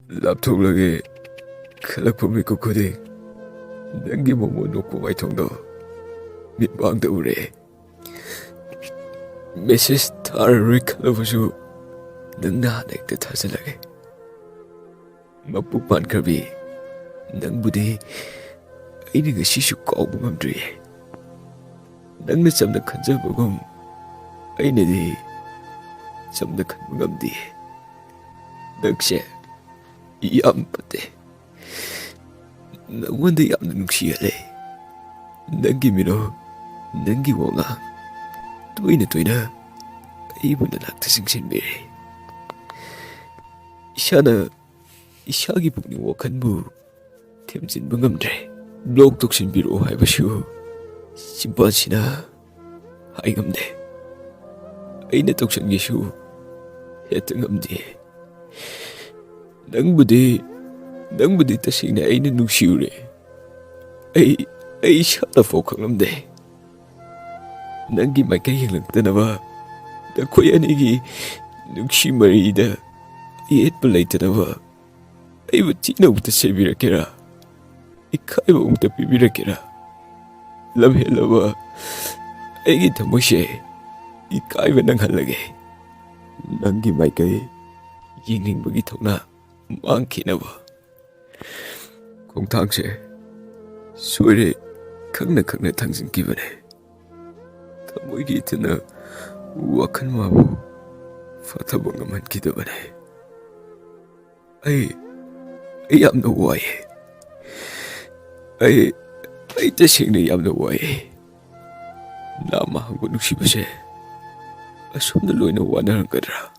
ꯂꯥꯞꯊꯣꯛꯂꯒꯦ ꯈꯜꯂꯛꯄ ꯃꯤꯀꯨꯞ ꯈꯨꯗꯤꯡ ꯅꯪꯒꯤ ꯃꯣꯃꯣꯟ ꯅꯣꯛꯄ ꯋꯥꯏꯊꯣꯡꯗꯣ ꯃꯤꯠꯃꯥꯡꯗ ꯎꯔꯦ. ꯃꯦꯁꯦꯖ ꯊꯥꯔꯔꯣꯏ ꯈꯜꯂꯕꯁꯨ ꯅꯪꯅ ꯍꯥꯟꯅ ꯍꯦꯛꯇ ꯊꯥꯖꯜꯂꯒꯦ. ꯃꯄꯨ ꯄꯥꯟꯈ꯭ꯔꯕꯤ, ꯅꯪꯕꯨꯗꯤ ꯑꯩꯅ ꯉꯁꯤꯁꯨ ꯀꯥꯎꯕ ꯉꯝꯗ꯭ꯔꯤꯌꯦ. ꯅꯪꯅ ꯆꯝꯅ ꯈꯟꯖꯕꯒꯨꯝ ꯑꯩꯅꯗꯤ ꯆꯝꯅ ꯈꯟꯕ ꯉꯝꯗꯦ. ꯅꯪꯁꯦ ꯌꯥꯝ ꯐꯠꯇꯦ. ꯅꯪꯉꯣꯟꯗ ꯌꯥꯝꯅ ꯅꯨꯡꯁꯤꯍꯜꯂꯦ. ꯅꯪꯒꯤ ꯃꯤꯅꯣ, ꯅꯪꯒꯤ ꯋꯥꯉꯥꯡ ꯇꯣꯏꯅ ꯇꯣꯏꯅ ꯑꯩꯕꯨ ꯅꯅꯥꯛꯇ ꯆꯤꯡꯁꯤꯟꯕꯤꯔꯦ. ꯏꯁꯥꯒꯤ ꯄꯨꯛꯅꯤꯡ ꯋꯥꯈꯟꯕꯨ ꯊꯦꯝꯖꯤꯟꯕ ꯉꯝꯗ꯭ꯔꯦ. ꯕ꯭ꯂꯣꯛ ꯇꯧꯁꯤꯟꯕꯤꯔꯛꯑꯣ ꯍꯥꯏꯕꯁꯨ ꯆꯤꯝꯕꯥꯜꯁꯤꯅ ꯍꯥꯏ ꯉꯝꯗꯦ. ꯑꯩꯅ ꯇꯧꯁꯟꯒꯦꯁꯨ ꯍꯦꯛꯇ ꯉꯝꯗꯦ. ꯅꯪꯕꯨꯗꯤ ꯇꯁꯦꯡꯅ ꯑꯩꯅ ꯅꯨꯡꯁꯤꯔꯨꯔꯦ. ꯑꯩ ꯏꯁꯥꯅ ꯐꯥꯎ ꯈꯪꯂꯝꯗꯦ. ꯅꯪꯒꯤ ꯃꯥꯏꯀꯩ ꯌꯦꯡꯂꯛꯇꯅꯕ ꯅꯈꯣꯏ ꯑꯅꯤꯒꯤ ꯅꯨꯡꯁꯤ ꯃꯔꯤꯗ ꯑꯌꯦꯠꯄ ꯂꯩꯇꯅꯕ ꯑꯩꯕꯨ ꯊꯤꯅ ꯑꯃꯨꯛꯇ ꯆꯩꯕꯤꯔꯛꯀꯦꯔꯥ? ꯏꯀꯥꯏꯕ ꯑꯃꯨꯛꯇ ꯄꯤꯕꯤꯔꯛꯀꯦꯔꯥ? ꯂꯝꯍꯦꯜꯂꯕ ꯑꯩꯒꯤ ꯊꯃꯣꯏꯁꯦ ꯏꯀꯥꯏꯕ ꯅꯪꯍꯜꯂꯒꯦ. ꯅꯪꯒꯤ ꯃꯥꯏꯀꯩ ꯌꯦꯡꯅꯤꯡꯕꯒꯤ ꯊꯧꯅꯥ ꯃꯥꯡꯈꯤꯅꯕ. ꯈꯣꯡꯊꯥꯡꯁꯦ ꯁꯣꯏꯔꯦ ꯈꯪꯅ ꯊꯥꯡꯖꯤꯟꯈꯤꯕꯅꯦ. ꯊꯃꯣꯏꯒꯤ ꯏꯊꯤꯜꯅ ꯋꯥꯈꯜ ꯃꯥꯕꯨ ꯐꯥꯊꯕ ꯉꯝꯍꯟꯈꯤꯗꯕꯅꯦ. ꯑꯩ ꯌꯥꯝꯅ ꯋꯥꯏꯌꯦ. ꯑꯩ ꯇꯁꯦꯡꯅ ꯌꯥꯝꯅ ꯋꯥꯏꯌꯦ. ꯅꯥꯝꯃ ꯍꯪꯕ ꯅꯨꯡꯁꯤꯕꯁꯦ ꯑꯁꯨꯝꯅ ꯂꯣꯏꯅ ꯋꯥꯅꯔꯝꯒꯗ꯭ꯔꯥ?